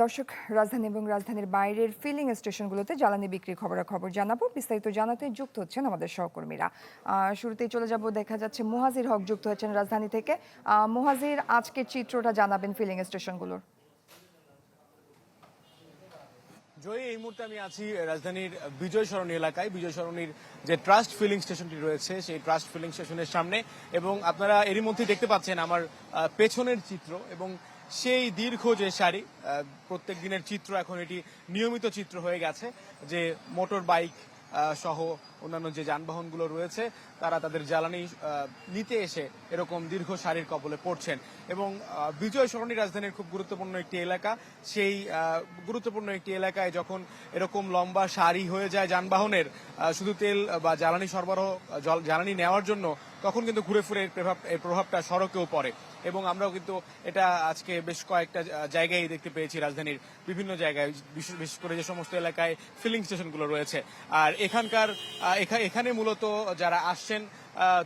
দর্শক, রাজধানী এবং রাজধানীর বাইরের ফিলিং স্টেশনগুলোতে জ্বালানি বিক্রি খবরাখবর জানাবো। বিস্তারিত জানাতে যুক্ত হচ্ছেন আমাদের সহকর্মীরা। শুরুতেই চলে যাব, দেখা যাচ্ছে মুহাজির হক যুক্ত হচ্ছেন রাজধানী থেকে। মুহাজির, আজকের চিত্রটা জানাবেন ফিলিং স্টেশনগুলোর। জয়ী, এই মুহূর্তে আমি আছি রাজধানীর বিজয় সরণি এলাকায়। বিজয় সরণির যে ট্রাস্ট ফিলিং স্টেশনটি রয়েছে সেই ট্রাস্ট ফিলিং স্টেশনের সামনে, এবং আপনারা এরই মধ্যেই দেখতে পাচ্ছেন আমার পেছনের চিত্র এবং সেই দীর্ঘ যে সারি, প্রত্যেক দিনের চিত্র এখন এটি নিয়মিত চিত্র হয়ে গেছে, যে মোটর বাইক সহ অন্যান্য যে যানবাহনগুলো রয়েছে তারা তাদের জ্বালানি নিতে এসে এরকম দীর্ঘ সারির কবলে পড়ছেন। এবং বিজয় সরণি রাজধানীর খুব গুরুত্বপূর্ণ একটি এলাকা। সেই গুরুত্বপূর্ণ একটি এলাকায় যখন এরকম লম্বা সারি হয়ে যায় যানবাহনের, শুধু তেল বা জ্বালানি সরবরাহ, জ্বালানি নেওয়ার জন্য, তখন কিন্তু ঘুরে ফিরে এর প্রভাবটা সড়কেও পড়ে। এবং আমরাও কিন্তু এটা আজকে বেশ কয়েকটা জায়গায় দেখতে পেয়েছি রাজধানীর বিভিন্ন জায়গায়, বিশেষ করে যে সমস্ত এলাকায় ফিলিং স্টেশনগুলো রয়েছে। আর এখানে মূলত যারা আসছেন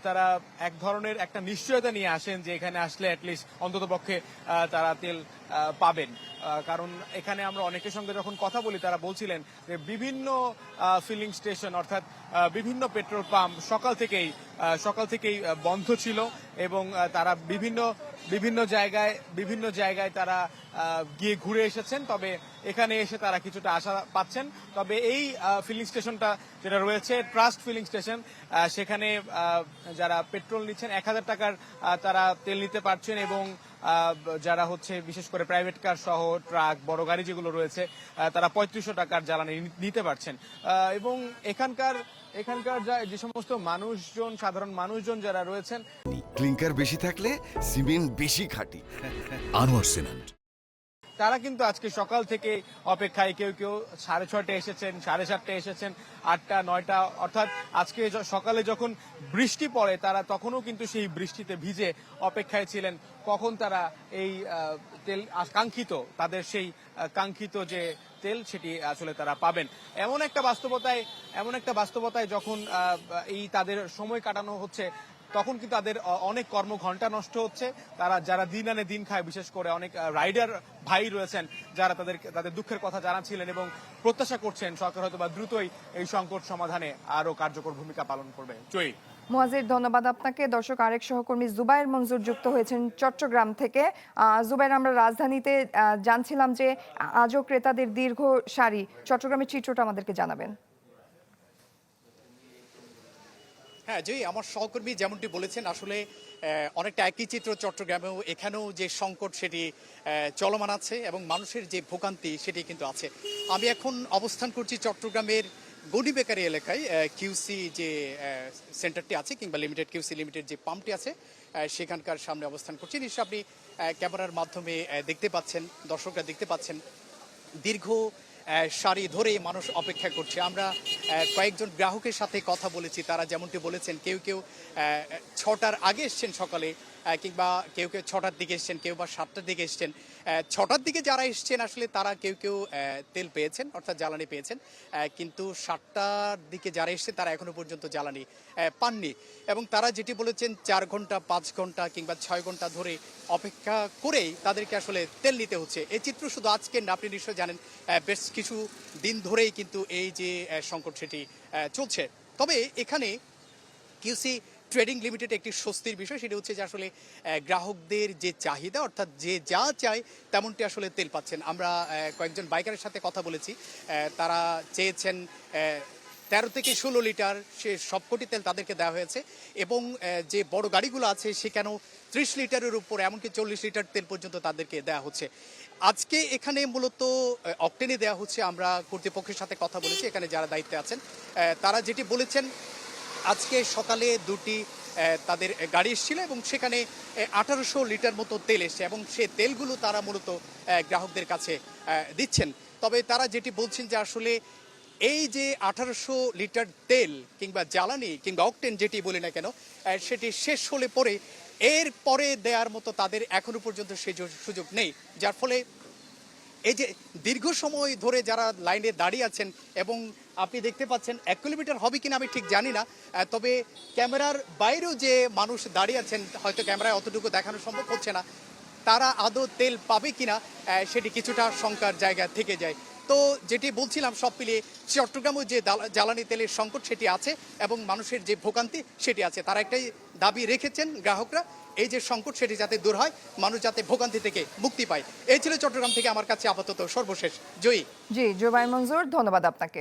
তারা এক ধরনের একটা নিশ্চয়তা নিয়ে আসেন যে এখানে আসলে অ্যাটলিস্ট অন্ততপক্ষে তারা তেল পাবেন। কারণ এখানে আমরা অনেকের সঙ্গে যখন কথা বলি তারা বলছিলেন যে বিভিন্ন ফিলিং স্টেশন, অর্থাৎ বিভিন্ন পেট্রোল পাম্প সকাল থেকেই বন্ধ ছিল, এবং তারা বিভিন্ন জায়গায় তারা গিয়ে ঘুরে এসেছেন। তবে এখানে এসে তারা কিছুটা আশা পাচ্ছেন। তবে এই ফিলিং স্টেশনটা যেটা রয়েছে ট্রাস্ট ফিলিং স্টেশন, সেখানে যারা পেট্রোল নিচ্ছেন 1000 টাকার তারা তেল নিতে পারছেন, এবং যারা হচ্ছে বিশেষ করে প্রাইভেট কার সহ ট্রাক, বড় গাড়ি যেগুলো রয়েছে তারা 3500 টাকার জ্বালানি নিতে পারছেন। এবং এখানকার যে সমস্ত মানুষজন, সাধারণ মানুষজন যারা রয়েছেন, ক্লিংকার বেশি থাকলে সিমেন্ট বেশি খাঁটি। আনোয়ার সিমেন্ট। তারা কিন্তু আজকে সকাল থেকে অপেক্ষায়, কেউ 6:30 এসেছেন, 7:30 এসেছেন, 8টা 9টা, অর্থাৎ আজকে সকালে যখন বৃষ্টি পড়ে তারা তখনও কিন্তু সেই বৃষ্টিতে ভিজে অপেক্ষায় ছিলেন কখন তারা এই তেল তাদের সেই কাঙ্ক্ষিত যে তেল সেটি আসলে তারা পাবেন। এমন একটা বাস্তবতায় যখন এই তাদের সময় কাটানো হচ্ছে, তখন কিন্তু তাদের অনেক কর্মঘণ্টা নষ্ট হচ্ছে। যারা দিন আনে দিন খায়, বিশেষ করে অনেক রাইডার ভাই রয়েছেন যারা তাদের দুঃখের কথা জানাচ্ছিলেন এবং প্রত্যাশা করছেন সরকার হয়তো বা দ্রুতই এই সংকট সমাধানে আরো কার্যকর ভূমিকা পালন করবে। জয়ী। মুহাজির, ধন্যবাদ আপনাকে। দর্শক, আরেক সহকর্মী জুবায়ের মঞ্জুর যুক্ত হয়েছেন চট্টগ্রাম থেকে। জুবায়ের, আমরা রাজধানীতে জানছিলাম যে আজও ক্রেতাদের দীর্ঘ সারি, চট্টগ্রামের চিত্রটা আমাদেরকে জানাবেন। হ্যাঁ জয়ী, আমার সহকর্মী যেমনটি বলেছেন, আসলে অনেকটা একই চিত্র চট্টগ্রামেও। এখানেও যে সংকট সেটি চলমান আছে এবং মানুষের যে ভোগান্তি সেটি কিন্তু আছে। আমি এখন অবস্থান করছি চট্টগ্রামের গনি বেকারি এলাকায়। কিউসি যে সেন্টারটি আছে, কিংবা কিউসি লিমিটেড যে পাম্পটি আছে, সেখানকার সামনে অবস্থান করছি। নিশ্চয়ই আপনি ক্যামেরার মাধ্যমে দেখতে পাচ্ছেন, দর্শকরা দেখতে পাচ্ছেন, দীর্ঘ সারি ধরে মানুষ অপেক্ষা করছে। আমরা কয়েকজন গ্রাহকের সাথে কথা বলেছি, তারা যেমনটি বলেছেন, কেউ 6টার আগে এসছেন সকালে, কিংবা কেউ 6টার দিকে এসছেন, কেউ বা 7টার দিকে এসছেন। 6টার দিকে যারা এসছেন আসলে তারা কেউ তেল পেয়েছেন, অর্থাৎ জ্বালানি পেয়েছেন, কিন্তু 7টার দিকে যারা এসছে তারা এখনো পর্যন্ত জ্বালানি পাননি। এবং তারা যেটি বলেছেন 4 ঘন্টা, 5 ঘন্টা কিংবা 6 ঘন্টা ধরে অপেক্ষা করেই তাদেরকে আসলে তেল নিতে হচ্ছে। এই চিত্র শুধু আজকের না, আপনি নিশ্চয় জানেন বেশ কিছু দিন ধরেই কিন্তু এই যে সংকট সেটি চলছে। তবে এখানে কিউসি ট্রেডিং লিমিটেড একটি স্বস্তির বিষয়, সেটি হচ্ছে যে আসলে গ্রাহকদের যে চাহিদা, অর্থাৎ যে যা চায় তেমনটি আসলে তেল পাচ্ছেন। আমরা কয়েকজন বাইকারের সাথে কথা বলেছি, তারা চেয়েছেন 13 থেকে 16 লিটার, সে সবকটি তেল তাদেরকে দেওয়া হয়েছে। এবং যে বড় গাড়িগুলো আছে সেখানেও 30 লিটারের উপর, এমনকি 40 লিটার তেল পর্যন্ত তাদেরকে দেওয়া হচ্ছে। আজকে এখানে মূলত অকটেনে দেওয়া হচ্ছে। আমরা কর্তৃপক্ষের সাথে কথা বলেছি, এখানে যারা দায়িত্বে আছেন তারা যেটি বলেছেন, আজকে সকালে 2টি তাদের গাড়ি এসেছিল এবং সেখানে 1800 লিটার মতো তেল এসছে, এবং সেই তেলগুলো তারা মূলত গ্রাহকদের কাছে দিচ্ছেন। তবে তারা যেটি বলছেন যে আসলে এই যে 1800 লিটার তেল কিংবা জ্বালানি কিংবা অকটেন যেটি বলি না কেন, সেটি শেষ হলে পরে এর পরে দেওয়ার মতো তাদের এখনো পর্যন্ত সেই সুযোগ নেই। যার ফলে এই যে দীর্ঘ সময় ধরে যারা লাইনে দাঁড়িয়ে আছেন, এবং আপনি দেখতে পাচ্ছেন 1 কিলোমিটার হবে কিনা আমি ঠিক জানি না, তবে ক্যামেরার বাইরেও যে মানুষ দাঁড়িয়ে আছেন, হয়তো ক্যামেরায় অতটুকু দেখানো সম্ভব হচ্ছে না, তারা আদৌ তেল পাবে কিনা সেটি কিছুটা শঙ্কার জায়গা থেকে যায়। তো যেটি বলছিলাম সব মিলিয়ে চট্টগ্রামেও যে জ্বালানি তেলের সংকট সেটি আছে এবং মানুষের যে ভোগান্তি সেটি আছে। তারা একটাই দাবি রেখেছেন গ্রাহকরা, এই যে সংকট সেটি যাতে দূর হয়, মানুষ যাতে ভোগান্তি থেকে মুক্তি পায়। এই ছিল চট্টগ্রাম থেকে আমার কাছে আপাতত সর্বশেষ। জয়ী। জি জুবাই মঞ্জুর, ধন্যবাদ আপনাকে।